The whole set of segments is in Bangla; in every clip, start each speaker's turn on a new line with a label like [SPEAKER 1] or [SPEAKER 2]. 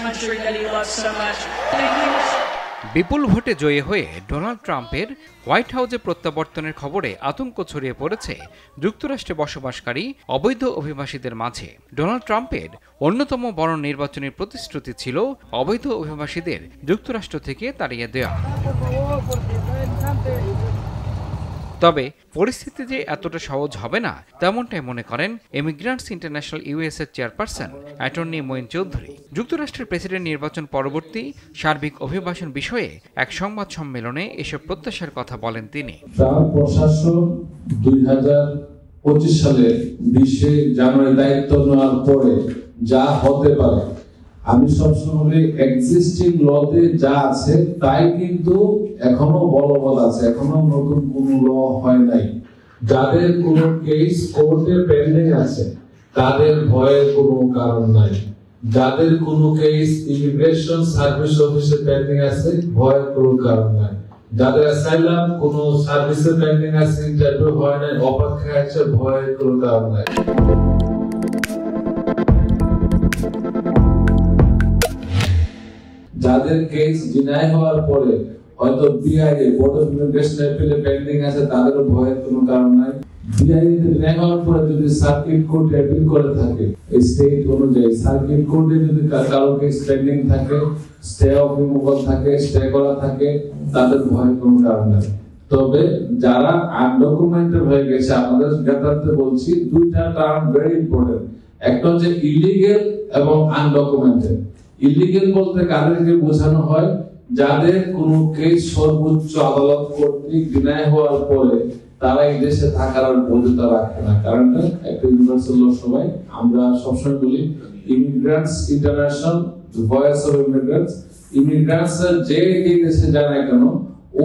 [SPEAKER 1] country that he loves so much. Thank you.
[SPEAKER 2] বিপুল ভোটে জয়ী হয়ে ডোনাল্ড ট্রাম্পের হোয়াইট হাউসে প্রত্যাবর্তনের খবরে আতঙ্ক ছড়িয়ে পড়েছে যুক্তরাষ্ট্রে বসবাসকারী অবৈধ অভিবাসীদের মাঝে। ডোনাল্ড ট্রাম্পের অন্যতম বড় নির্বাচনী প্রতিশ্রুতি ছিল অবৈধ অভিবাসীদের যুক্তরাষ্ট্র থেকে তাড়িয়ে দেওয়া। তবে পরিস্থিতি যে এতটা সহজ হবে না তেমনটাই মনে করেন ইমিগ্রান্টস ইন্টারন্যাশনাল ইউএস এর চেয়ারপারসন অ্যাটর্নি মঈন চৌধুরী। যুক্তরাষ্ট্রের প্রেসিডেন্ট নির্বাচন পরবর্তী সার্বিক অভিবাসন বিষয়ে এক সংবাদ সম্মেলনে এসব প্রত্যাশার কথা বলেন তিনি।
[SPEAKER 3] ট্রাম্প প্রশাসন 2025 সালে 20 জানুয়ারি দায়িত্ব নেওয়ার পরে যা হতে পারে, আমি সবসময় এক্সিস্টিং লতে যা আছে তাই কিন্তু এখনো বলবৎ আছে, এখনো নতুন কোন ল হয় নাই। যাদের কোন কেস কোর্টে পেন্ডিং আছে তাদের ভয়ের কোনো কারণ নাই। যাদের কোন কেস ইমিগ্রেশন সার্ভিস অফিসে পেন্ডিং আছে ভয়ের কোনো কারণ নাই। যাদের অ্যাসাইলাম কোন সার্ভিসে পেন্ডিং আছে, ইন্টারভিউ হয় নাই, অপেক্ষায় আছে, ভয়ের কোনো কারণ নাই। যাদের কেস ডিনাই হওয়ার পরে হয়তো বিআইএ বোর্ড অফ ইমিগ্রেশন অ্যাপিলে পেন্ডিং আছে, তাদেরও ভয়ের কোনো কারণ নাই। বিআইএ তে ডিনাই হওয়ার পরে যদি সার্কিট কোর্ট অ্যাপিল করে থাকে, এই স্টেট অনুযায়ী সার্কিট কোর্টে যদি কারো কেস পেন্ডিং থাকে, স্টে অফ রিমুভাল থাকে, স্টে করা থাকে, তাদের ভয়ের কোনো কারণ নাই। তবে যারা আনডকুমেন্টেড হয়ে গেছে, আমাদের জ্ঞাতার্থে বলছি দুইটা টার্ম ভেরি ইম্পর্টেন্ট। একটা হচ্ছে ইলিগেল এবং আনডকুমেন্টেড। ইলিগেল বলতে কাদেরকে বোঝানো হয়? যাদের কোনো কেস সর্বোচ্চ আদালত কর্তৃক ডিনাই হওয়ার পরে তারা এই দেশে থাকার আর বৈধতা রাখে না। কারণটা একটা ইউনিভার্সাল ল, সবাই আমরা সবসময় বলি immigrants international voice of immigrants, immigrants যে দেশে যায় না কেন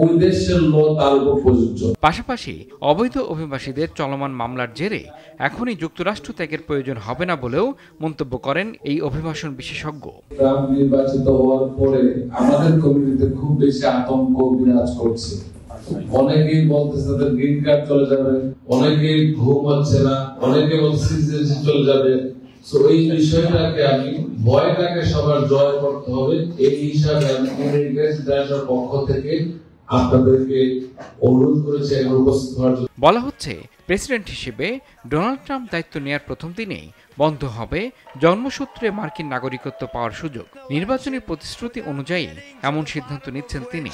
[SPEAKER 3] ওই দেশের ল তার উপর প্রযোজ্য।
[SPEAKER 2] পাশাপাশি অবৈধ অভিবাসীদের চলমান মামলার জেরে এখনই যুক্তরাষ্ট্র ত্যাগের প্রয়োজন হবে না বলেও মন্তব্য করেন এই অভিবাসন বিশেষজ্ঞ।
[SPEAKER 3] ট্রাম্প নির্বাচিত হওয়ার পরে আমাদের কমিউনিটিতে খুব বেশি আতঙ্ক বিরাজ করছে। অনেকেই বলতেছে তাদের গ্রিন কার্ড চলে যাবে, অনেকেই ঘুম হচ্ছে না, অনেকে বলছে সিটিজেনশিপ চলে যাবে। সো এই বিষয়টাকে আমি ভয়টাকে সবার জয় করতে হবে, এই হিসাবে আমি ইমিগ্রেশন পক্ষ থেকে আপনাদেরকে অনুরোধ করেছি উপস্থিত হওয়ার জন্য।
[SPEAKER 2] বলা হচ্ছে প্রেসিডেন্ট হিসেবে ডোনাল্ড ট্রাম্প দায়িত্ব নেওয়ার প্রথম দিনেই বন্ধ হবে জন্মসূত্রে মার্কিন নাগরিকত্ব পাওয়ার সুযোগ। নির্বাচনী প্রতিশ্রুতি অনুযায়ী এমন সিদ্ধান্ত নিচ্ছেন তিনি।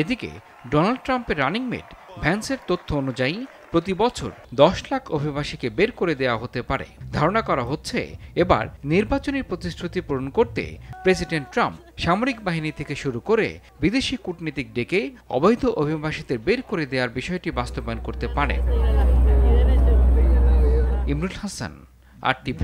[SPEAKER 2] এদিকে ডোনাল্ড ট্রাম্পের রানিং মেট ভ্যান্সের তথ্য অনুযায়ী প্রতি বছর 10 লাখ অভিবাসীকে বের করে দেওয়া হতে পারে। ধারণা করা হচ্ছে এবার নির্বাচনী প্রতিশ্রুতি পূরণ করতে প্রেসিডেন্ট ট্রাম্প সামরিক বাহিনী থেকে শুরু করে বিদেশি কূটনীতিক ডেকে অবৈধ অভিবাসীদের বের করে দেওয়ার বিষয়টি বাস্তবায়ন করতে পারে। ইমরুল হাসান, RTV।